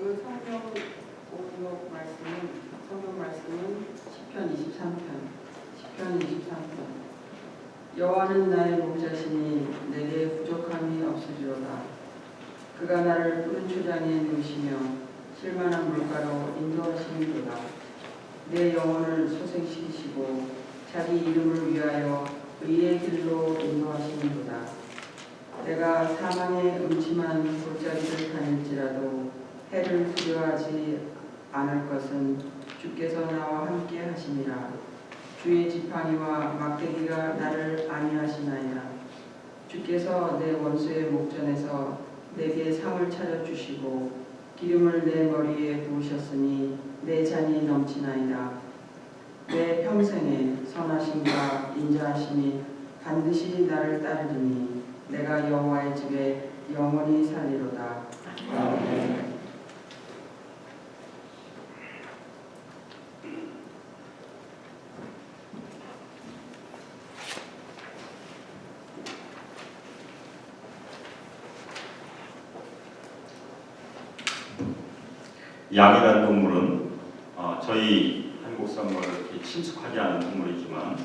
오늘 성경 말씀은 시편 23편. 여호와는 나의 목자시니 내게 부족함이 없으리로다. 그가 나를 푸른 초장에 누우시며 실만한 물가로 인도하시는도다. 내 영혼을 소생시키시고 자기 이름을 위하여 의의 길로 인도하시는도다. 내가 사망의 음침한 골짜기를 다닐지라도 해를 두려워하지 않을 것은 주께서 나와 함께 하시니라. 주의 지팡이와 막대기가 나를 안위하시나이다. 주께서 내 원수의 목전에서 내게 상을 차려주시고 기름을 내 머리에 부으셨으니 내 잔이 넘치나이다. 내 평생에 선하심과 인자하심이 반드시 나를 따르리니 내가 여호와의 집에 영원히 살리로다. 아멘. 양이라는 동물은 저희 한국 사람과 그렇게 친숙하지 않은 동물이지만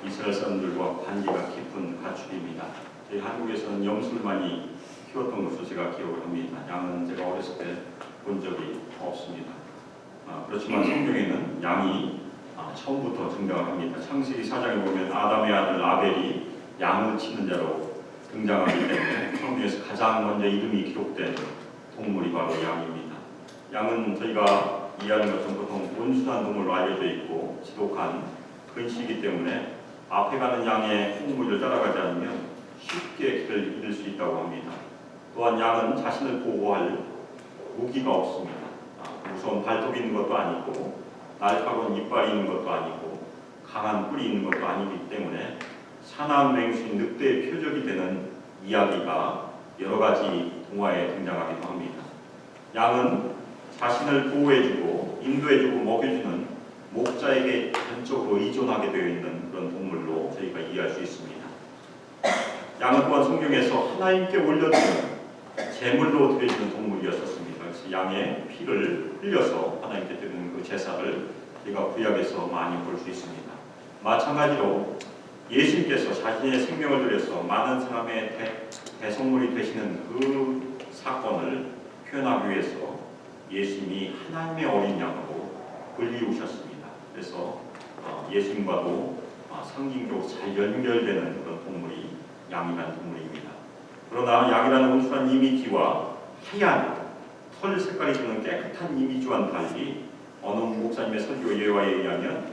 이스라엘 사람들과 관계가 깊은 가축입니다. 저희 한국에서는 염소를 많이 키웠던 것으로 제가 기억을 합니다. 양은 제가 어렸을 때 본 적이 없습니다. 그렇지만 성경에는 양이 처음부터 등장을 합니다. 창세기 4장에 보면 아담의 아들 아벨이 양을 치는 자로 등장하기 때문에 성경에서 가장 먼저 이름이 기록된 동물이 바로 양입니다. 양은 저희가 이해하는 것처럼 보통 온순한 동물로 알려져 있고 지독한 근시이기 때문에 앞에 가는 양의 홍무리를 따라가지 않으면 쉽게 길을 잃을 수 있다고 합니다. 또한 양은 자신을 보호할 무기가 없습니다. 무서운 발톱이 있는 것도 아니고 날카로운 이빨이 있는 것도 아니고 강한 뿔이 있는 것도 아니기 때문에 사나운 맹수인 늑대의 표적이 되는 이야기가 여러 가지 동화에 등장하기도 합니다. 양은 자신을 보호해주고 인도해주고 먹여주는 목자에게 전적으로 의존하게 되어 있는 그런 동물로 저희가 이해할 수 있습니다. 양은 또한 성경에서 하나님께 올려드리는 제물로 드려지는 동물이었었습니다. 그래서 양의 피를 흘려서 하나님께 드리는 그 제사를 저희가 구약에서 많이 볼 수 있습니다. 마찬가지로 예수님께서 자신의 생명을 들여서 많은 사람의 대성물이 되시는 그 사건을 표현하기 위해서 예수님이 하나님의 어린 양으로 불리우셨습니다. 그래서 예수님과도 상징적으로 잘 연결되는 그런 동물이 양이라는 동물입니다. 그러나 양이라는 온순한 이미지와 하얀 털 색깔이 드는 깨끗한 이미지와는 달리 어느 목사님의 설교 예화에 의하면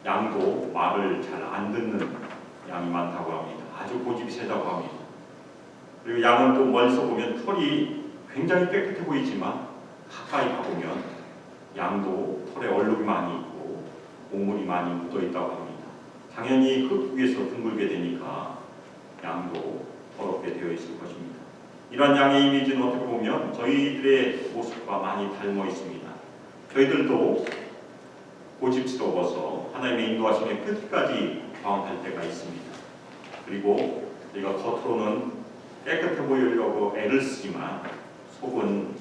양도 말을 잘 안 듣는 양이 많다고 합니다. 아주 고집이 세다고 합니다. 그리고 양은 또 멀리서 보면 털이 굉장히 깨끗해 보이지만 가까이 가보면 양도 털에 얼룩이 많이 있고 오물이 많이 묻어 있다고 합니다. 당연히 흙 위에서 둥글게 되니까 양도 더럽게 되어 있을 것입니다. 이러한 양의 이미지는 어떻게 보면 저희들의 모습과 많이 닮아 있습니다. 저희들도 고집스러워서 하나님의 인도하심에 끝까지 저항할 때가 있습니다. 그리고 저희가 겉으로는 깨끗해 보이려고 애를 쓰지만 속은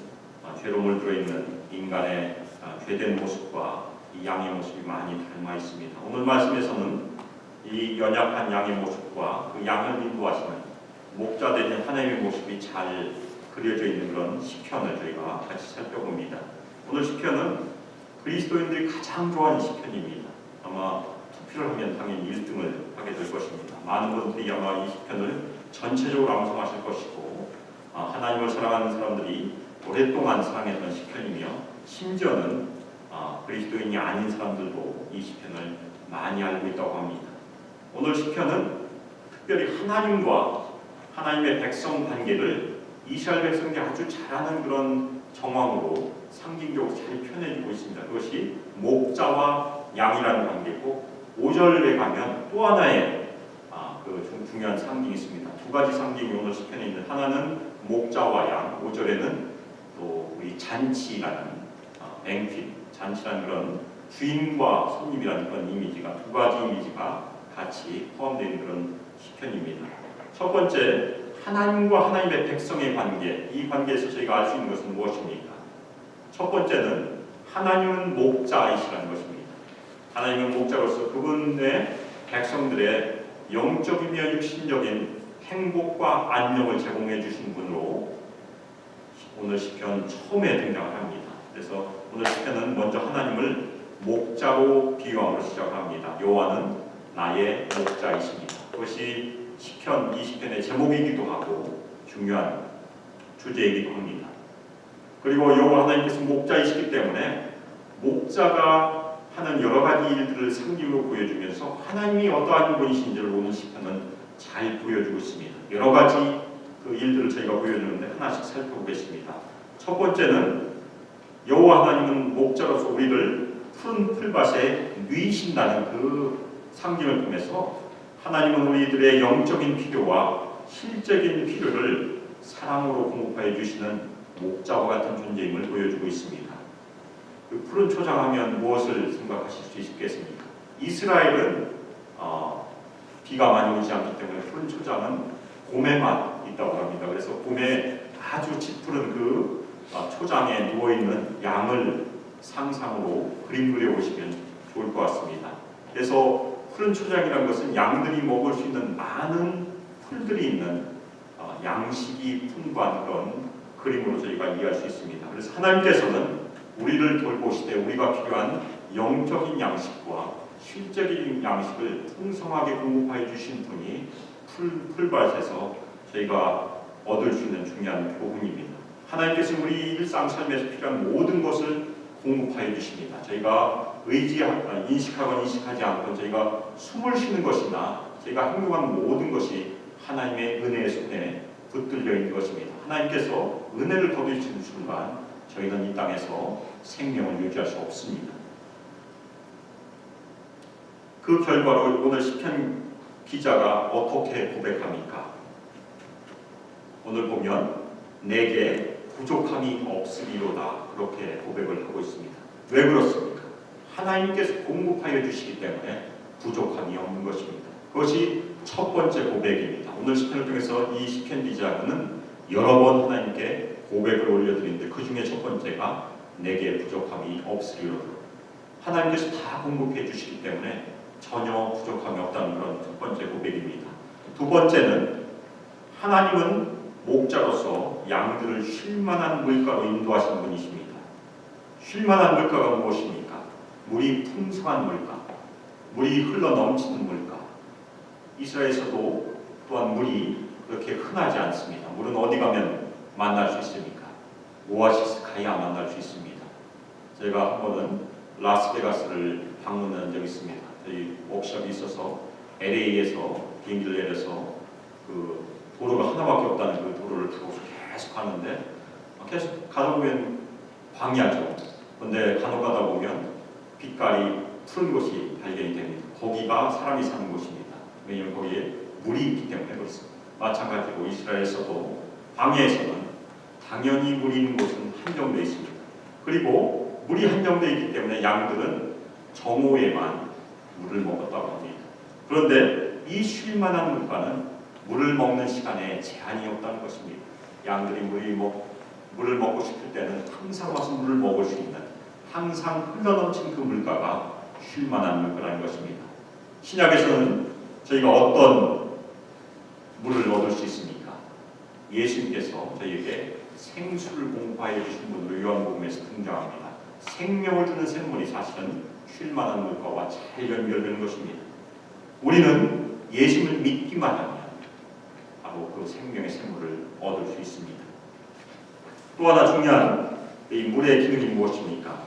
죄로 물들어 있는 인간의 죄된 모습과 이 양의 모습이 많이 닮아 있습니다. 오늘 말씀에서는 이 연약한 양의 모습과 그 양을 인도하시는 목자 되는 하나님의 모습이 잘 그려져 있는 그런 시편을 저희가 같이 살펴봅니다. 오늘 시편은 그리스도인들이 가장 좋아하는 시편입니다. 아마 투표를 하면 당연히 1등을 하게 될 것입니다. 많은 분들이 아마 이 시편을 전체적으로 암송하실 것이고 하나님을 사랑하는 사람들이 오랫동안 사랑했던 시편이며 심지어는 그리스도인이 아닌 사람들도 이 시편을 많이 알고 있다고 합니다. 오늘 시편은 특별히 하나님과 하나님의 백성 관계를 이스라엘 백성들이 아주 잘하는 그런 정황으로 상징적으로 잘 표현해주고 있습니다. 그것이 목자와 양이라는 관계고 5절에 가면 또 하나의 그 중요한 상징이 있습니다. 두 가지 상징이 오늘 시편에 있는 하나는 목자와 양, 5절에는 또 우리 잔치라는 뱅퀴, 잔치라는 그런 주인과 손님이라는 그런 이미지가 두 가지 이미지가 같이 포함되어 있는 그런 시편입니다. 첫 번째, 하나님과 하나님의 백성의 관계, 이 관계에서 저희가 알 수 있는 것은 무엇입니까? 첫 번째는 하나님은 목자이시라는 것입니다. 하나님은 목자로서 그분의 백성들의 영적이며 육신적인 행복과 안녕을 제공해 주신 분으로 오늘 시편 처음에 등장을 합니다. 그래서 오늘 시편은 먼저 하나님을 목자로 비유함으로 시작합니다. 여호와는 나의 목자이십니다. 그것이 시편 20편의 제목이기도 하고 중요한 주제이기도 합니다. 그리고 여호와 하나님께서 목자이시기 때문에 목자가 하는 여러 가지 일들을 상징으로 보여주면서 하나님이 어떠한 분이신지를 오늘 시편은 잘 보여주고 있습니다. 여러 가지 그 일들을 저희가 보여주는데 하나씩 살펴보겠습니다. 첫 번째는 여호와 하나님은 목자로서 우리를 푸른 풀밭에 누이신다는 그 상징을 통해서 하나님은 우리들의 영적인 필요와 실적인 필요를 사랑으로 공급하여 주시는 목자와 같은 존재임을 보여주고 있습니다. 그 푸른 초장하면 무엇을 생각하실 수 있겠습니까? 이스라엘은 비가 많이 오지 않기 때문에 푸른 초장은 봄에만 있다고 합니다. 그래서 봄에 아주 짙푸른 그 초장에 누워있는 양을 상상으로 그림 그려보시면 좋을 것 같습니다. 그래서 푸른 초장이라는 것은 양들이 먹을 수 있는 많은 풀들이 있는 양식이 풍부한 그런 그림으로 저희가 이해할 수 있습니다. 그래서 하나님께서는 우리를 돌보시되 우리가 필요한 영적인 양식과 실적인 양식을 풍성하게 공급하여 주신 분이 풀밭에서 저희가 얻을 수 있는 중요한 교훈입니다. 하나님께서 우리 일상 삶에서 필요한 모든 것을 공급하여 주십니다. 저희가 인식하거나 인식하지 않고 저희가 숨을 쉬는 것이나 저희가 행동하는 모든 것이 하나님의 은혜의 손에 붙들려 있는 것입니다. 하나님께서 은혜를 거두시는 순간 저희는 이 땅에서 생명을 유지할 수 없습니다. 그 결과로 오늘 시편 기자가 어떻게 고백합니까? 오늘 보면 내게 부족함이 없으리로다 그렇게 고백을 하고 있습니다. 왜 그렇습니까? 하나님께서 공급하여 주시기 때문에 부족함이 없는 것입니다. 그것이 첫 번째 고백입니다. 오늘 시편을 통해서 이 시편 기자는 여러 번 하나님께 고백을 올려드리는데 그 중에 첫 번째가 내게 부족함이 없으리로다. 하나님께서 다 공급해 주시기 때문에 전혀 부족함이 없다는 그런 첫 번째 고백입니다. 두 번째는 하나님은 목자로서 양들을 쉴만한 물가로 인도하시는 분이십니다. 쉴만한 물가가 무엇입니까? 물이 풍성한 물가, 물이 흘러 넘치는 물가. 이스라엘에서도 또한 물이 그렇게 흔하지 않습니다. 물은 어디 가면 만날 수 있습니까? 오아시스 가야 만날 수 있습니다. 제가 한 번은 라스베가스를 방문한 적이 있습니다. 저희 워크숍이 있어서 LA에서 비행기를 내려서 그 도로가 하나밖에 없다는 그 도로를 타고 계속 가는데 계속 가다 보면 광야죠. 그런데 간혹 가다 보면 빛깔이 푸른 곳이 발견이 됩니다. 거기가 사람이 사는 곳입니다. 왜냐하면 거기에 물이 있기 때문에 그렇습니다. 마찬가지로 이스라엘에서도 광야에서는 당연히 물이 있는 곳은 한정되어 있습니다. 그리고 물이 한정되어 있기 때문에 양들은 정오에만 물을 먹었다고 합니다. 그런데 이 쉴만한 물가는 물을 먹는 시간에 제한이 없다는 것입니다. 양들이 물을 먹고 싶을 때는 항상 와서 물을 먹을 수 있는 항상 흘러넘친 그 물가가 쉴만한 물가라는 것입니다. 신약에서는 저희가 어떤 물을 얻을 수 있습니까? 예수님께서 저희에게 생수를 공급하여 주신 분으로 요한복음에서 등장합니다. 생명을 주는 샘물이 사실은 쉴만한 물가와 잘 연결되는 것입니다. 우리는 예수님을 믿기만 하면 바로 그 생명의 샘물을 얻을 수 있습니다. 또 하나 중요한 이 물의 기능이 무엇입니까?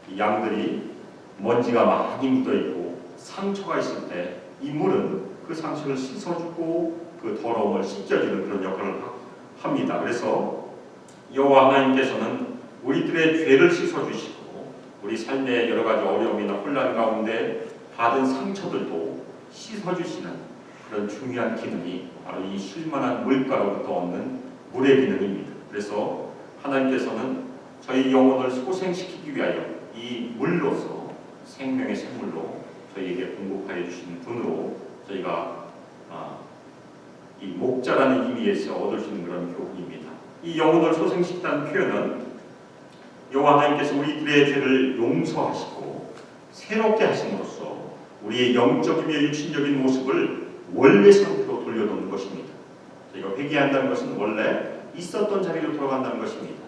이 양들이 먼지가 많이 묻어있고 상처가 있을 때 이 물은 그 상처를 씻어주고 그 더러움을 씻겨주는 그런 역할을 합니다. 그래서 여호와 하나님께서는 우리들의 죄를 씻어주시고 우리 삶의 여러 가지 어려움이나 혼란 가운데 받은 상처들도 씻어주시는 그런 중요한 기능이 바로 이 쉴만한 물가로부터 얻는 물의 기능입니다. 그래서 하나님께서는 저희 영혼을 소생시키기 위하여 이 물로서 생명의 샘물로 저희에게 공급하여 주시는 분으로 저희가 이 목자라는 의미에서 얻을 수 있는 그런 교훈입니다. 이 영혼을 소생시키다는 표현은 여호와 하나님께서 우리들의 죄를 용서하시고 새롭게 하심으로써 우리의 영적이며 육신적인 모습을 원래 상태로 돌려놓는 것입니다. 저희가 회개한다는 것은 원래 있었던 자리로 돌아간다는 것입니다.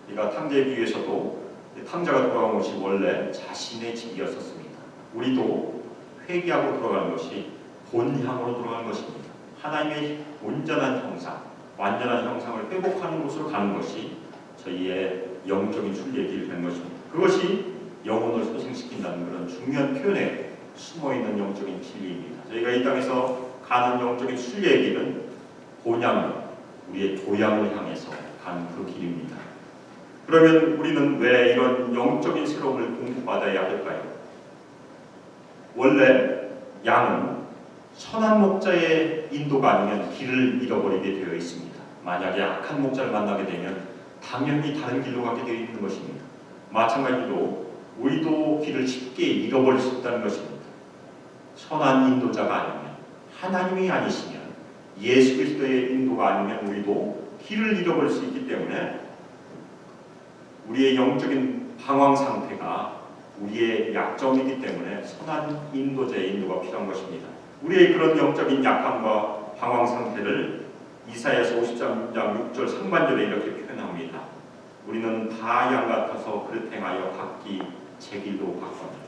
우리가 탕자의 비유에서도 탕자가 돌아간 것이 원래 자신의 집이었었습니다. 우리도 회개하고 돌아가는 것이 본향으로 돌아가는 것입니다. 하나님의 온전한 형상, 완전한 형상을 회복하는 곳으로 가는 것이 저희의 영적인 순리의 길이 되는 것입니다. 그것이 영혼을 소생시킨다는 그런 중요한 표현에 숨어있는 영적인 진리입니다. 저희가 이 땅에서 가는 영적인 순리의 길은 본향, 우리의 고향을 향해서 가는 그 길입니다. 그러면 우리는 왜 이런 영적인 새로움을 공부받아야 할까요? 원래 양은 선한 목자의 인도가 아니면 길을 잃어버리게 되어 있습니다. 만약에 악한 목자를 만나게 되면 당연히 다른 길로 가게 되어 있는 것입니다. 마찬가지로 우리도 길을 쉽게 잃어버릴 수 있다는 것입니다. 선한 인도자가 아니면, 하나님이 아니시면, 예수 그리스도의 인도가 아니면 우리도 길을 잃어버릴 수 있기 때문에 우리의 영적인 방황 상태가 우리의 약점이기 때문에 선한 인도자의 인도가 필요한 것입니다. 우리의 그런 영적인 약함과 방황 상태를 이사야서 53장 6절 상반절에 이렇게 표현합니다. 우리는 다 양 같아서 그릇 행하여 각기 제 길로 갔거늘.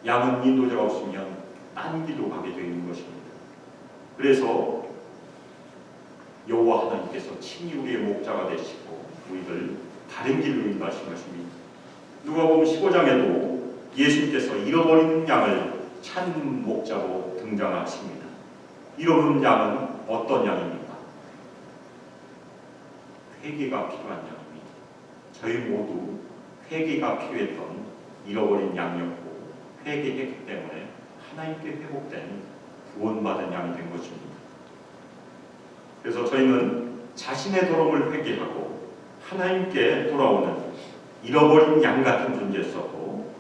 양은 인도자가 없으면 딴 길로 가게 되어 있는 것입니다. 그래서 여호와 하나님께서 친히 우리의 목자가 되시고 우리를 다른 길로 인도하신 것입니다. 누가복음 15장에도 예수님께서 잃어버린 양을 찾는 목자로 등장하십니다. 잃어버린 양은 어떤 양입니까? 회개가 필요한 양입니다. 저희 모두 회개가 필요했던 잃어버린 양이었고 회개했기 때문에 하나님께 회복된 구원받은 양이 된 것입니다. 그래서 저희는 자신의 더러움을 회개하고 하나님께 돌아오는 잃어버린 양 같은 존재였었고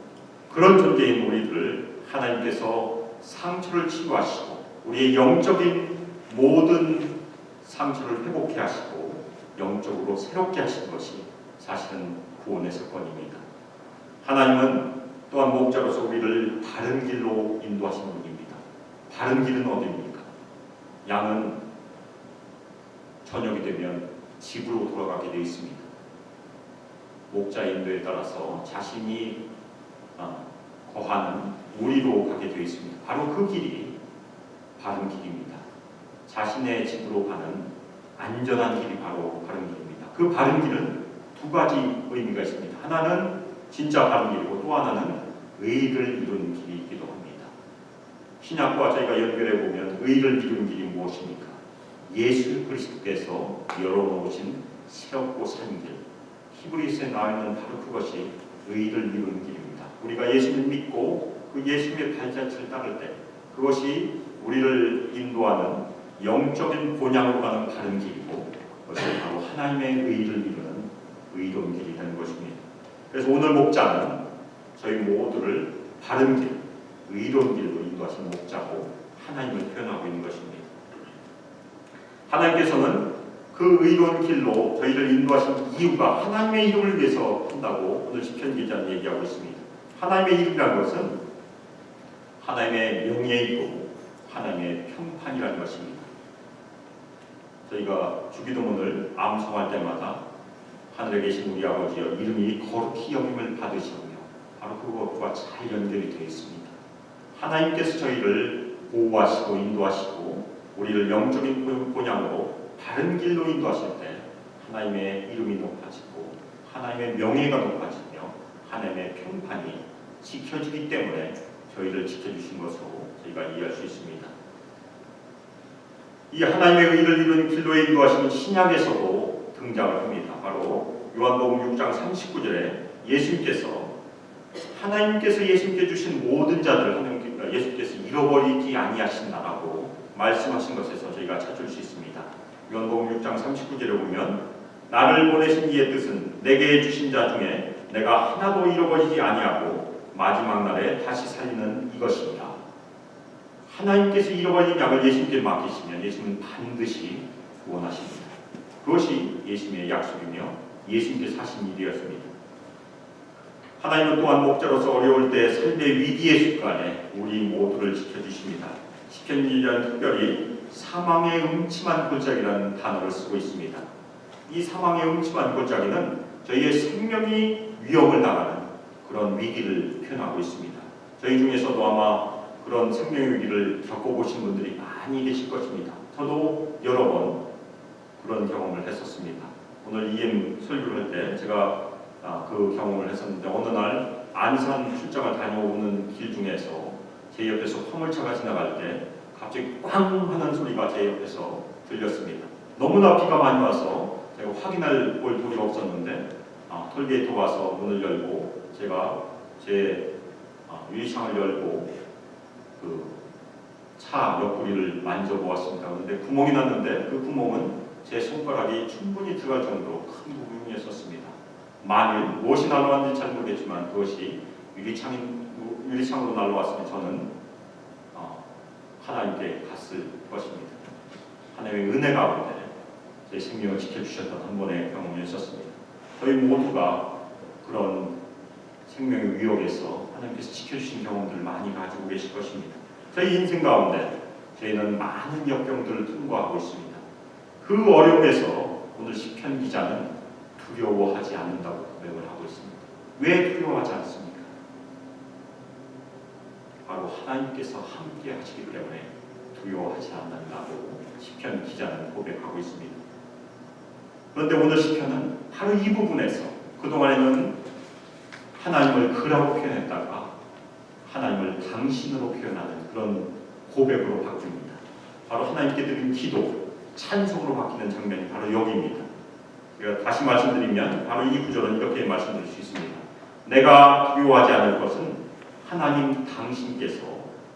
그런 존재인 우리들을 하나님께서 상처를 치유하시고 우리의 영적인 모든 상처를 회복해 하시고 영적으로 새롭게 하신 것이 사실은 구원의 사건입니다. 하나님은 또한 목자로서 우리를 바른 길로 인도하시는 분입니다. 바른 길은 어디입니까? 양은 저녁이 되면 집으로 돌아가게 되어 있습니다. 목자의 인도에 따라서 자신이 거하는 무리로 가게 되어 있습니다. 바로 그 길이 바른 길입니다. 자신의 집으로 가는 안전한 길이 바로 바른 길입니다. 그 바른 길은 두 가지 의미가 있습니다. 하나는 진짜 바른 길이고 또 하나는 의를 이루는 길이기도 합니다. 신약과 저희가 연결해 보면 의를 이루는 길이 무엇입니까? 예수 그리스도께서 열어놓으신 새롭고 산 길, 히브리서에 나와 있는 바로 그것이 의를 이루는 길입니다. 우리가 예수님을 믿고 그 예수님의 발자취를 따를 때 그것이 우리를 인도하는 영적인 본향으로 가는 바른 길이고 그것이 바로 하나님의 의를 이루는 의로운 길이 되는 것입니다. 그래서 오늘 목자는 저희 모두를 바른 길, 의로운 길로 인도하신 목자고 하나님을 표현하고 있는 것입니다. 하나님께서는 그 의로운 길로 저희를 인도하신 이유가 하나님의 이름을 위해서 한다고 오늘 시편 기자는 얘기하고 있습니다. 하나님의 이름이라는 것은 하나님의 명예이고 하나님의 평판이라는 것입니다. 저희가 주기도문을 암송할 때마다 하늘에 계신 우리 아버지여 이름이 거룩히 여김을 받으시오며 바로 그것과 잘 연결이 되어 있습니다. 하나님께서 저희를 보호하시고 인도하시고 우리를 영적인 본향으로 바른 길로 인도하실 때 하나님의 이름이 높아지고 하나님의 명예가 높아지며 하나님의 평판이 지켜지기 때문에 저희를 지켜주신 것으로 저희가 이해할 수 있습니다. 이 하나님의 의를 이루는 길로 인도하시는 신약에서도 등장을 합니다. 바로 요한복음 6장 39절에 하나님께서 예수님께 주신 모든 자들을 예수께서 잃어버리지 아니하신다라고 말씀하신 것에서 저희가 찾을 수 있습니다. 요한복음 6장 39절에 보면 나를 보내신 이의 뜻은 내게 주신 자 중에 내가 하나도 잃어버리지 아니하고 마지막 날에 다시 살리는 이것입니다. 하나님께서 잃어버린 양을 예수님께 맡기시면 예수님은 반드시 구원하십니다. 그것이 예수님의 약속이며 예수님께서 하신 일이었습니다. 하나님은 또한 목자로서 어려울 때 삶의 위기의 순간에 우리 모두를 지켜주십니다. 시편 1년 특별히 사망의 음침한 골짜기라는 단어를 쓰고 있습니다. 이 사망의 음침한 골짜기는 저희의 생명이 위협을 당하는 그런 위기를 표현하고 있습니다. 저희 중에서도 아마 그런 생명의 위기를 겪어보신 분들이 많이 계실 것입니다. 저도 여러 번 그런 경험을 했었습니다. 오늘 EM 설교를 할 때 제가 그 경험을 했었는데, 어느 날 안산 출장을 다녀오는 길 중에서 제 옆에서 화물차가 지나갈 때 갑자기 꽝 하는 소리가 제 옆에서 들렸습니다. 너무나 비가 많이 와서 제가 확인할 볼 돌이 없었는데 톨게이트 와서 문을 열고 제가 제 유리창을 열고 그 차 옆구리를 만져보았습니다. 그런데 구멍이 났는데 그 구멍은 제 손가락이 충분히 들어갈 정도로 큰 구멍이었습니다. 만일 무엇이 날아왔는지 잘 모르겠지만 그것이 유리창으로 날아왔으면 저는 하나님께 갔을 것입니다. 하나님의 은혜 가운데 제 생명을 지켜주셨던 한 번의 경험이었습니다. 저희 모두가 그런 생명의 위협에서 하나님께서 지켜주신 경험들을 많이 가지고 계실 것입니다. 저희 인생 가운데 저희는 많은 역경들을 통과하고 있습니다. 그 어려움에서 오늘 시편 기자는 두려워하지 않는다고 고백을 하고 있습니다. 왜 두려워하지 않습니까? 바로 하나님께서 함께 하시기 때문에 두려워하지 않는다고 시편 기자는 고백하고 있습니다. 그런데 오늘 시편은 바로 이 부분에서 그동안에는 하나님을 그라고 표현했다가 하나님을 당신으로 표현하는 그런 고백으로 바뀝니다. 바로 하나님께 드린 기도, 찬송으로 바뀌는 장면이 바로 여기입니다. 제가 다시 말씀드리면 바로 이 구절은 이렇게 말씀드릴 수 있습니다. 내가 두려워하지 않을 것은 하나님 당신께서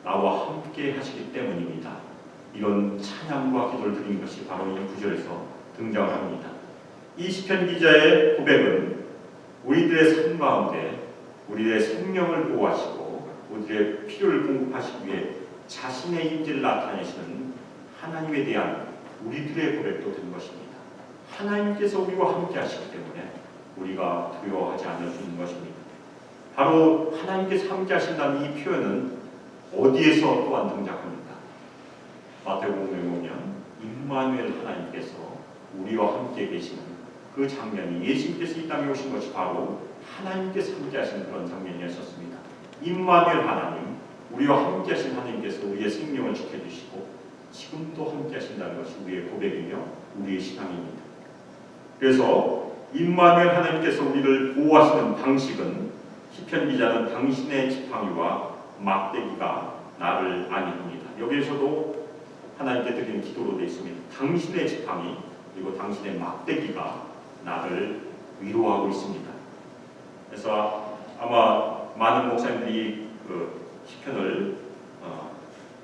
나와 함께 하시기 때문입니다. 이런 찬양과 기도를 드린 것이 바로 이 구절에서 등장을 합니다. 이 시편 기자의 고백은 우리들의 삶 가운데 우리의 생명을 보호하시고 우리의 필요를 공급하시기 위해 자신의 임재를 나타내시는 하나님에 대한 우리들의 고백도 된 것입니다. 하나님께서 우리와 함께 하시기 때문에 우리가 두려워하지 않을 수 있는 것입니다. 바로 하나님께서 함께 하신다는 이 표현은 어디에서 또한 등장합니까? 마태복음에 보면 임마누엘 하나님께서 우리와 함께 계시는 그 장면이, 예수님께서 이 땅에 오신 것이 바로 하나님께서 함께 하시는 그런 장면이었습니다. 임마누엘 하나님, 우리와 함께 하신 하나님께서 우리의 생명을 지켜주시고 지금도 함께 하신다는 것이 우리의 고백이며 우리의 신앙입니다. 그래서 임마누엘 하나님께서 우리를 보호하시는 방식은 시편 기자는 당신의 지팡이와 막대기가 나를 안위합니다. 여기에서도 하나님께 드리는 기도로 되어 있습니다. 당신의 지팡이 그리고 당신의 막대기가 나를 위로하고 있습니다. 그래서 아마 많은 목사님들이 그 시편을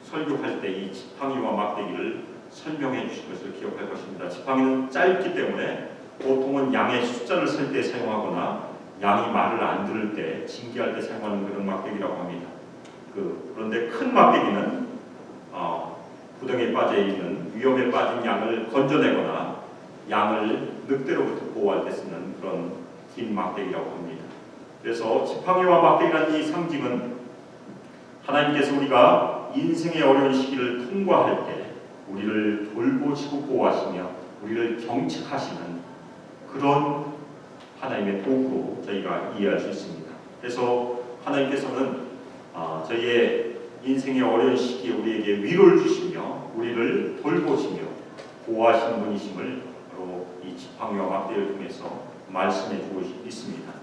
설교할 때 이 지팡이와 막대기를 설명해 주신 것을 기억할 것입니다. 지팡이는 짧기 때문에 보통은 양의 숫자를 셀 때 사용하거나 양이 말을 안 들을 때 징계할 때 사용하는 그런 막대기라고 합니다. 그런데 큰 막대기는 부정에 빠져 있는 위험에 빠진 양을 건져내거나 양을 늑대로부터 보호할 때 쓰는 그런 긴 막대기라고 합니다. 그래서 지팡이와 막대기라는 이 상징은 하나님께서 우리가 인생의 어려운 시기를 통과할 때 우리를 돌보시고 보호하시며 우리를 경책하시는 그런 하나님의 도구로 저희가 이해할 수 있습니다. 그래서 하나님께서는 저희의 인생의 어려운 시기에 우리에게 위로를 주시며 우리를 돌보시며 보호하시는 분이심을 바로 이 지팡이와 막대기를 통해서 말씀해 주고 있습니다.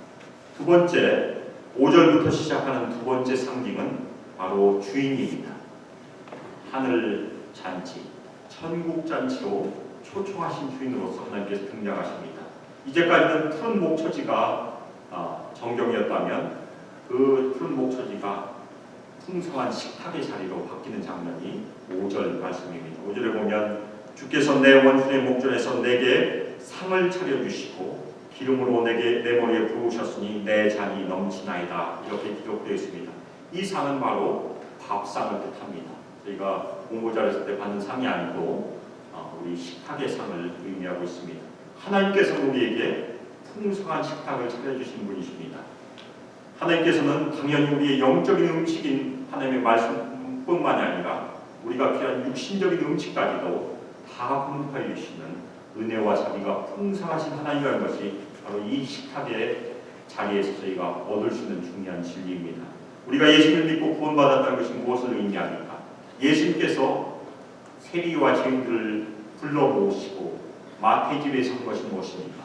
두 번째, 5절부터 시작하는 두 번째 상징은 바로 주인입니다. 하늘 잔치, 천국 잔치로 초청하신 주인으로서 하나님께서 등장하십니다. 이제까지는 푸른 목초지가 정경이었다면 그 푸른 목초지가 풍성한 식탁의 자리로 바뀌는 장면이 5절 말씀입니다. 5절에 보면 주께서 내 원수의 목전에서 내게 상을 차려주시고 기름으로 내 머리에 부으셨으니 내 잔이 넘치나이다. 이렇게 기록되어 있습니다. 이 상은 바로 밥상을 뜻합니다. 저희가 공부 잘했을 때 받는 상이 아니고 우리 식탁의 상을 의미하고 있습니다. 하나님께서는 우리에게 풍성한 식탁을 차려주신 분이십니다. 하나님께서는 당연히 우리의 영적인 음식인 하나님의 말씀뿐만이 아니라 우리가 필요한 육신적인 음식까지도 다 공급하여 주시는 은혜와 자비가 풍성하신 하나님이라는 것이 바로 이 식탁의 자리에서 저희가 얻을 수 있는 중요한 진리입니다. 우리가 예수를 믿고 구원받았다는 것이 무엇을 의미합니까? 예수님께서 세리와 죄인들을 불러 모으시고 마태집에서 한 것이 무엇입니까?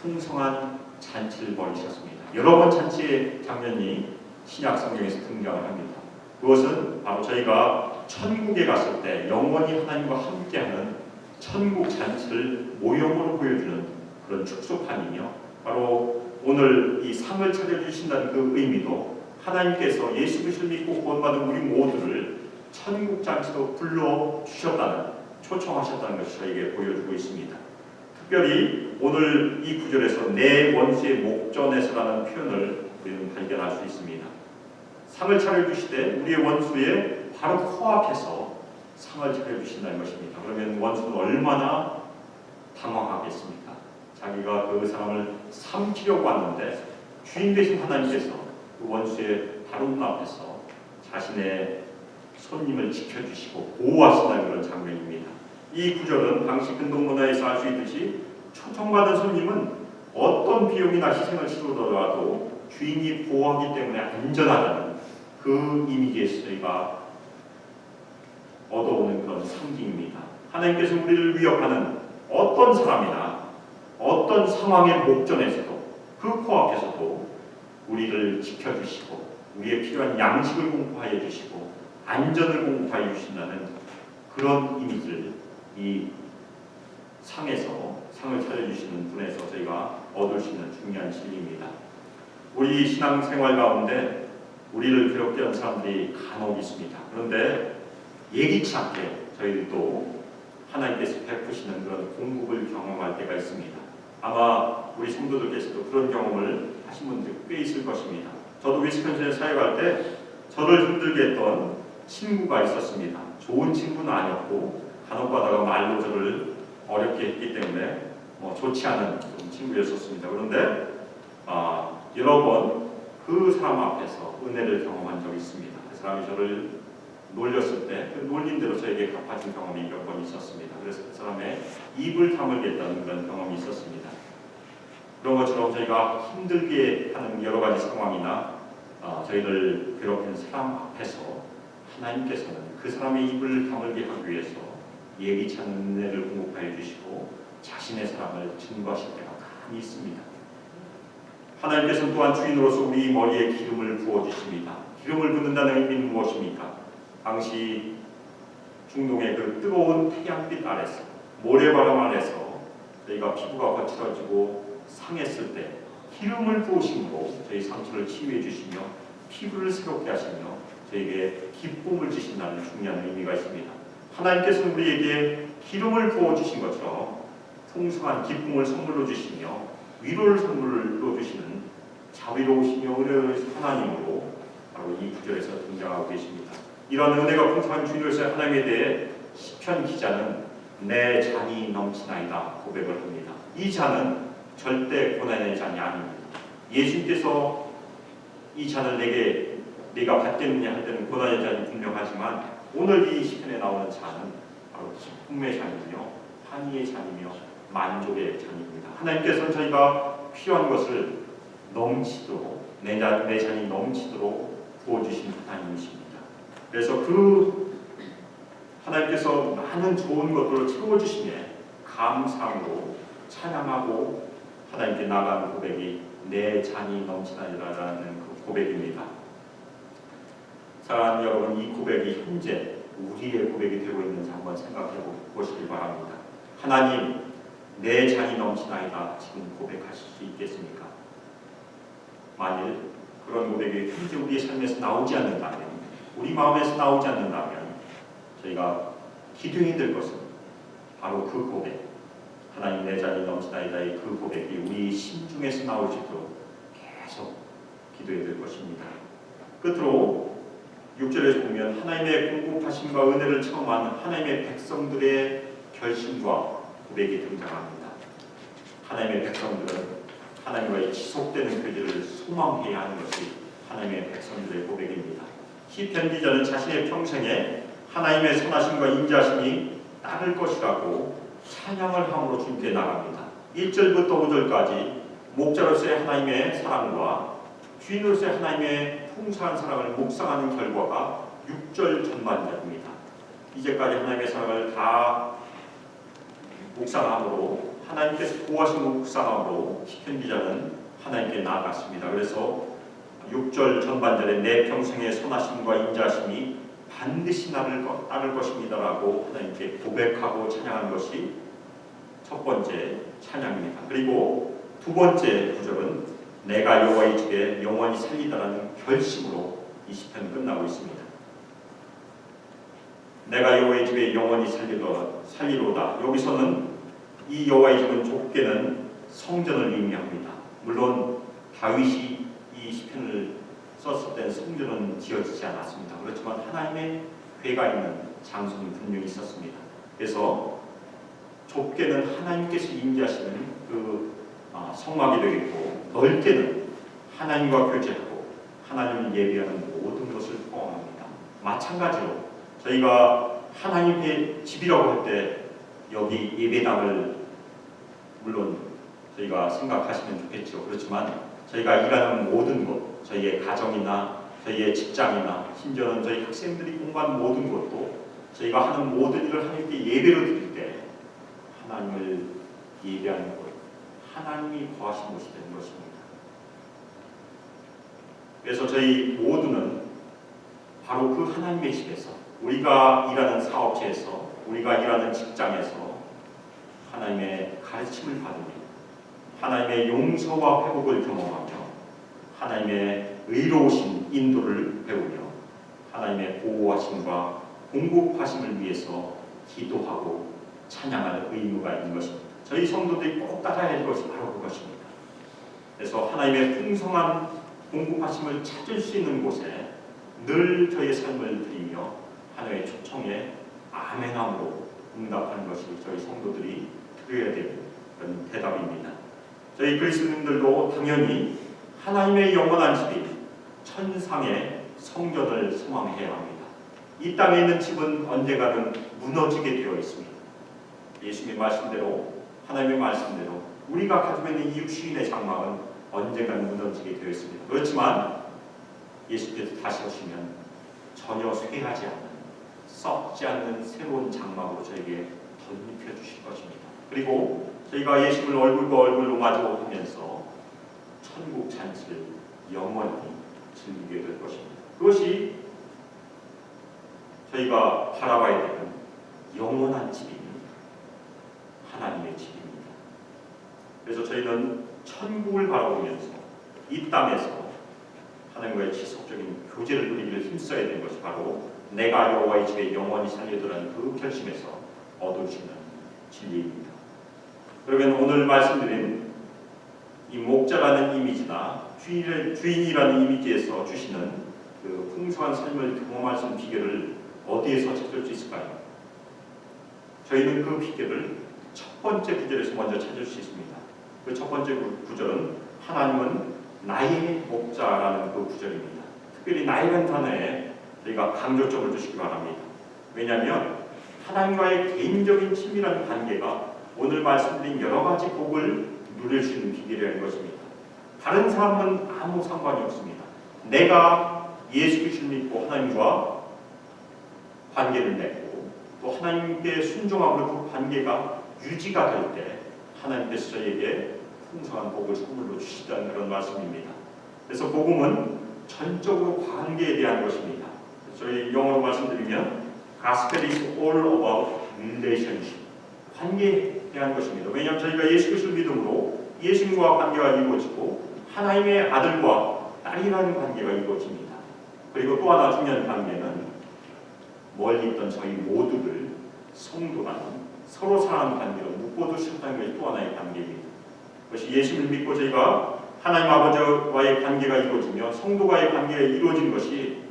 풍성한 잔치를 벌이셨습니다. 여러 번 잔치의 장면이 신약 성경에서 등장을 합니다. 그것은 바로 저희가 천국에 갔을 때 영원히 하나님과 함께하는 천국 잔치를 모형으로 보여주는 그런 축소판이며, 바로 오늘 이 상을 차려주신다는 그 의미도 하나님께서 예수 그리스도를 믿고 구원받은 우리 모두를 천국 잔치로 불러주셨다는, 초청하셨다는 것을 저에게 보여주고 있습니다. 특별히 오늘 이 구절에서 내 원수의 목전에서라는 표현을 우리는 발견할 수 있습니다. 상을 차려주시되 우리의 원수의 바로 코앞에서 상을 차려주신다는 것입니다. 그러면 원수는 얼마나 당황하겠습니까? 자기가 그 사람을 삼키려고 하는데 주인 되신 하나님께서 그 원수의 바로 눈앞에서 자신의 손님을 지켜주시고 보호하신다는 그런 장면입니다. 이 구절은 당시 근동문화에서 알 수 있듯이 초청받은 손님은 어떤 비용이나 희생을 치르더라도 주인이 보호하기 때문에 안전하다는 그 이미지에서 저희가 얻어오는 그런 상징입니다. 하나님께서 우리를 위협하는 어떤 사람이나 어떤 상황의 목전에서도, 그 코앞에서도 우리를 지켜주시고 우리의 필요한 양식을 공급하여 주시고 안전을 공급하여 주신다는 그런 이미지를 이 상에서, 상을 차려주시는 분에서 저희가 얻을 수 있는 중요한 진리입니다. 우리 신앙생활 가운데 우리를 괴롭게 하는 사람들이 간혹 있습니다. 그런데 예기치 않게 저희들도 하나님께서 베푸시는 그런 공급을 경험할 때가 있습니다. 아마 우리 성도들께서도 그런 경험을 하신 분들 꽤 있을 것입니다. 저도 위스콘신에 사역할 때 저를 힘들게 했던 친구가 있었습니다. 좋은 친구는 아니었고 간혹 가다가 말로 저를 어렵게 했기 때문에 좋지 않은 친구였었습니다. 그런데 여러 번 그 사람 앞에서 은혜를 경험한 적이 있습니다. 그 사람이 저를 놀렸을 때 그 놀린 대로 저에게 갚아준 경험이 몇 번 있었습니다. 그래서 그 사람의 입을 다물겠다는 그런 경험이 있었습니다. 그런 것처럼 저희가 힘들게 하는 여러 가지 상황이나 저희를 괴롭히는 사람 앞에서 하나님께서는 그 사람의 입을 다물게 하기 위해서 예기치 않은 은혜를 공급하여 주시고 자신의 사랑을 증거하실 때가 많이 있습니다. 하나님께서는 또한 주인으로서 우리 머리에 기름을 부어주십니다. 기름을 붓는다는 의미는 무엇입니까? 당시 중동의 그 뜨거운 태양빛 아래서, 모래바람 아래서 저희가 피부가 거칠어지고 상했을 때 기름을 부으심으로 저희 상처를 치유해 주시며 피부를 새롭게 하시며 저에게 기쁨을 주신다는 중요한 의미가 있습니다. 하나님께서는 우리에게 기름을 부어주신 것처럼 풍성한 기쁨을 선물로 주시며 위로를 선물로 주시는 자비로우시며 은혜로우신 하나님으로 바로 이 구절에서 등장하고 계십니다. 이런 은혜가 풍성한 주님으로서의 하나님에 대해 시편 기자는 내 잔이 넘치나이다 고백을 합니다. 이 잔은 절대 고난의 잔이 아닙니다. 예수님께서 이 잔을 내가 받겠느냐 할 때는 고난의 잔이 분명하지만 오늘 이 시편에 나오는 잔은 바로 기쁨의 잔이며 환희의 잔이며 만족의 잔입니다. 하나님께서는 저희가 필요한 것을 넘치도록 내 잔이 넘치도록 부어주신 하나님이십니다. 그래서 그 하나님께서 많은 좋은 것들을 채워주시며 감사함으로 찬양하고 하나님께 나가는 고백이 내 잔이 넘치나이다라는 그 고백입니다. 사랑하는 여러분, 이 고백이 현재 우리의 고백이 되고 있는지 한번 생각해 보시기 바랍니다. 하나님, 내 잔이 넘치나이다 지금 고백하실 수 있겠습니까? 만일 그런 고백이 현재 우리의 삶에서 나오지 않는다면, 우리 마음에서 나오지 않는다면 저희가 기도해야 될 것은 바로 그 고백, 하나님 내 잔이 넘치나이다의 그 고백이 우리 심중에서 나올 수 있도록 계속 기도해야 될 것입니다. 끝으로 6절에서 보면 하나님의 공급하심과 은혜를 체험한 하나님의 백성들의 결심과 고백이 등장합니다. 하나님의 백성들은 하나님과의 지속되는 교제를 소망해야 하는 것이 하나님의 백성들의 고백입니다. 시편 기자는 자신의 평생에 하나님의 선하심과 인자심이 따를 것이라고 찬양을 함으로 주님께 나갑니다. 1절부터 5절까지 목자로서의 하나님의 사랑과 주인으로서의 하나님의 풍성한 사랑을 묵상하는 결과가 6절 전반전입니다. 이제까지 하나님의 사랑을 다 묵상함으로 하나님께서 구하신 묵상함으로 시편 기자는 하나님께 나아갔습니다. 그래서 6절 전반절에 내 평생의 선하심과 인자심이 반드시 나를 따를 것입니다라고 하나님께 고백하고 찬양한 것이 첫 번째 찬양입니다. 그리고 두 번째 구절은 내가 여호와의 집에 영원히 살리다라는 결심으로 이 시편은 끝나고 있습니다. 내가 여호와의 집에 영원히 살리로다. 여기서는 이 여호와의 집은 좁게는 성전을 의미합니다. 물론 다윗이 이 시편을 썼을 때는 성전은 지어지지 않았습니다. 그렇지만 하나님의 회가 있는 장소는 분명히 있었습니다. 그래서 좁게는 하나님께서 임재하시는 그 성막이 되겠고, 넓게는 하나님과 교제하고 하나님을 예배하는 모든 것을 포함합니다. 마찬가지로 저희가 하나님의 집이라고 할 때 여기 예배당을 물론 저희가 생각하시면 좋겠죠. 그렇지만 저희가 일하는 모든 곳, 저희의 가정이나 저희의 직장이나 심지어는 저희 학생들이 공부하는 모든 곳도 저희가 하는 모든 일을 하나님께 예배로 드릴 때 하나님을 예배하는 곳, 하나님이 거하신 곳이 되는 것입니다. 그래서 저희 모두는 바로 그 하나님의 집에서, 우리가 일하는 사업체에서, 우리가 일하는 직장에서 하나님의 가르침을 받으며 하나님의 용서와 회복을 경험하며 하나님의 의로우신 인도를 배우며 하나님의 보호하심과 공급하심을 위해서 기도하고 찬양할 의무가 있는 것입니다. 저희 성도들이 꼭 따라야 할 것이 바로 그것입니다. 그래서 하나님의 풍성한 공급하심을 찾을 수 있는 곳에 늘 저희의 삶을 드리며 하나님의 초청에 아멘함으로 응답하는 것이 저희 성도들이 드려야 되는 그런 대답입니다. 저희 그리스도인들도 당연히 하나님의 영원한 집인 천상의 성전을 소망해야 합니다. 이 땅에 있는 집은 언젠가는 무너지게 되어 있습니다. 예수님의 말씀대로, 하나님의 말씀대로 우리가 가지고 있는 이 육신의 장막은 언젠가는 무너지게 되어 있습니다. 그렇지만 예수께서 다시 오시면 전혀 쇠하지 않는, 썩지 않는 새로운 장막으로 저에게 덧입혀 주실 것입니다. 그리고 저희가 예수님을 얼굴과 얼굴로 마주하면서 천국 잔치를 영원히 즐기게 될 것입니다. 그것이 저희가 바라봐야 되는 영원한 집인 하나님의 집입니다. 그래서 저희는 천국을 바라보면서 이 땅에서 하나님과의 지속적인 교제를 누리기를 힘써야 되는 것이 바로 내가 여호와의 집에 영원히 살리더라는 그 결심에서 얻을 수 있는 진리입니다. 그러면 오늘 말씀드린 이 목자라는 이미지나 주인이라는 이미지에서 주시는 그 풍성한 삶을 경험할 수 있는 비결을 어디에서 찾을 수 있을까요? 저희는 그 비결을 첫 번째 구절에서 먼저 찾을 수 있습니다. 그 첫 번째 구절은 하나님은 나의 목자라는 그 구절입니다. 특별히 나이라는 단어에 저희가 강조점을 두시기 바랍니다. 왜냐하면 하나님과의 개인적인 친밀한 관계가 오늘 말씀드린 여러 가지 복을 누릴 수 있는 비결이라는 것입니다. 다른 사람은 아무 상관이 없습니다. 내가 예수 그리스도를 믿고 하나님과 관계를 맺고 또 하나님께 순종함으로 그 관계가 유지가 될 때 하나님께서 저희에게 풍성한 복을 선물로 주시다는 그런 말씀입니다. 그래서 복음은 전적으로 관계에 대한 것입니다. 저희 영어로 말씀드리면 Gospel is all about relationship. 관계에 대한 것입니다. 왜냐하면 저희가 예수 그리스도를 믿음으로 예수님과 관계가 이루어지고 하나님의 아들과 딸이라는 관계가 이루어집니다. 그리고 또 하나 중요한 관계는 멀리 있던 저희 모두를 성도라는 서로 사랑하는 관계로 묶어두셨다는 것이 또 하나의 관계입니다. 그것이 예수님을 믿고 저희가 하나님 아버지와의 관계가 이루어지며 성도와의 관계가 이루어진 것이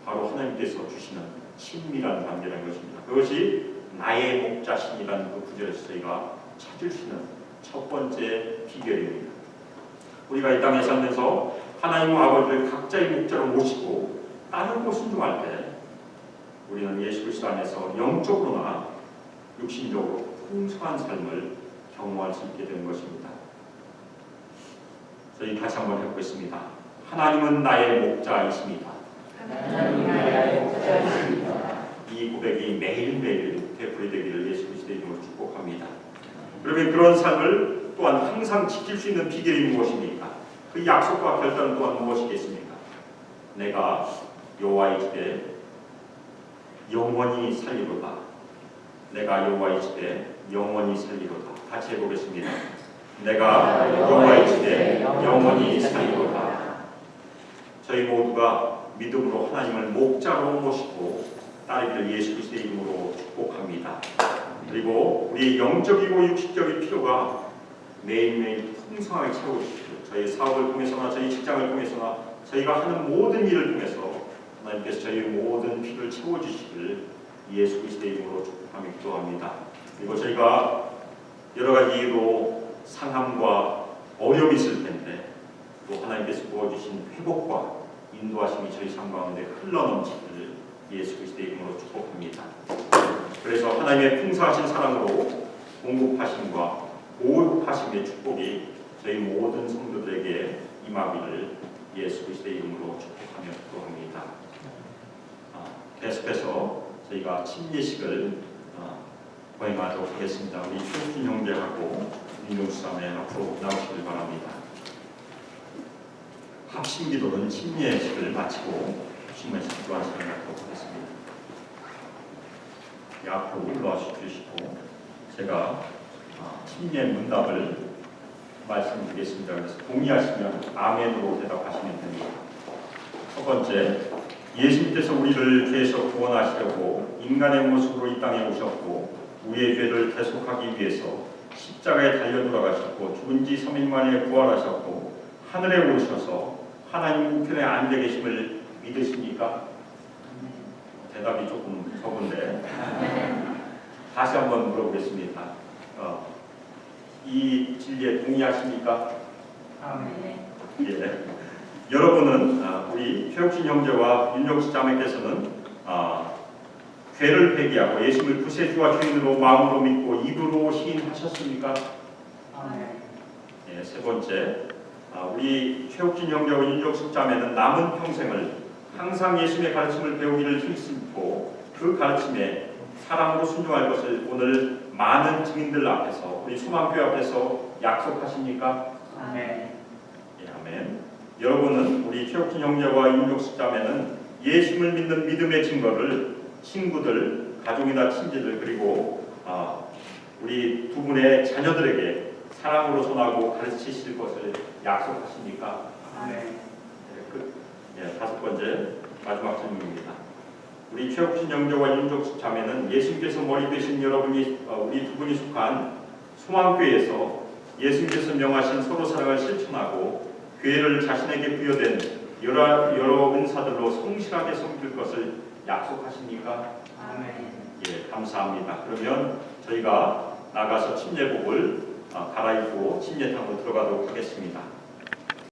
바로 하나님께서 주시는 친밀한 관계라는 것입니다. 그것이 나의 목자신이라는 그 구절에서 저희가 찾을 수 있는 첫 번째 비결입니다. 우리가 이 땅에 살면서 하나님 아버지를 각자의 목자로 모시고 따르고 순종할 때 우리는 예수 그리스도 안에서 영적으로나 육신적으로 풍성한 삶을 경험할 수 있게 되는 것입니다. 저희 다시 한번 해보겠습니다. 하나님은 나의 목자이십니다. 하나님 나의 목자이십니다. 이 고백이 매일매일 되풀이 되기를 예수 그리스도의 이름으로 축복합니다. 그러면 그런 삶을 또한 항상 지킬 수 있는 비결이 무엇입니까? 그 약속과 결단은 또한 무엇이겠습니까? 내가 여호와의 집에 영원히 살리로다. 내가 여호와의 집에 영원히 살리로다. 같이 해보겠습니다. 내가 여호와의 집에 영원히 살리로다. 저희 모두가 믿음으로 하나님을 목자로 모시고 따르기를 예수 그리스도의 이름으로 축복합니다. 그리고 우리의 영적이고 육식적인 필요가 매일매일 풍성하게 채워주시고 저희 사업을 통해서나 저희 직장을 통해서나 저희가 하는 모든 일을 통해서 하나님께서 저희의 모든 필요를 채워주시기를 예수 그리스도의 이름으로 축복하며 기도합니다. 그리고 저희가 여러 가지 이유로 상함과 어려움이 있을 텐데 또 하나님께서 부어주신 회복과 인도하심이 저희 삶 가운데 흘러넘치기를 예수 그리스도의 이름으로 축복합니다. 그래서 하나님의 풍성하신 사랑으로 공급하심과 보호하심의 축복이 저희 모든 성도들에게 임하기를 예수 그리스도의 이름으로 축복하며 기도합니다. 계속해서 저희가 침례식을 거행하도록 하겠습니다. 우리 최욱준 형제하고 민동수사에 앞으로 나오시길 바랍니다. 합심기도는 침례식을 마치고 침례식 또한 진행하도록 하겠습니다. 앞으로 올라와 주시고 제가 침례 문답을 말씀드리겠습니다. 그래서 동의하시면 아멘으로 대답하시면 됩니다. 첫 번째, 예수님께서 우리를 죄에서 구원하시려고 인간의 모습으로 이 땅에 오셨고 우리의 죄를 대속하기 위해서 십자가에 달려 돌아가셨고 죽은 지 3일 만에 부활하셨고 하늘에 오셔서 하나님 우편에 앉아 계심을 믿으십니까? 대답이 조금 적은데 다시 한번 물어보겠습니다. 이 진리에 동의하십니까? 예. 여러분은 우리 최욱신 형제와 윤정수 자매께서는 죄를 회개하고 예수님을 구세주와 주인으로 마음으로 믿고 입으로 시인하셨습니까? 예. 세 번째, 우리 최욱신 형제와 윤정수 자매는 남은 평생을 항상 예수님의 가르침을 배우기를 힘쓰고 그 가르침에 사랑으로 순종할 것을 오늘 많은 증인들 앞에서 우리 소망교회 앞에서 약속하십니까? 아멘. 예, 아멘. 여러분은 우리 최욱진 형제와 윤종숙 자매는 예수를 믿는 믿음의 증거를 친구들, 가족이나 친지들 그리고 우리 두 분의 자녀들에게 사랑으로 전하고 가르치실 것을 약속하십니까? 아멘. 다섯 번째 마지막 질문입니다. 우리 최욱진 형제와 윤종숙 자매는 예수님께서 머리 되신 여러분이 우리 두 분이 속한 소망교회에서 예수님께서 명하신 서로 사랑을 실천하고 교회를 자신에게 부여된 여러 은사들로 성실하게 섬길 것을 약속하십니까? 아멘. 예, 감사합니다. 그러면 저희가 나가서 침례복을 갈아입고 침례탕으로 들어가도록 하겠습니다.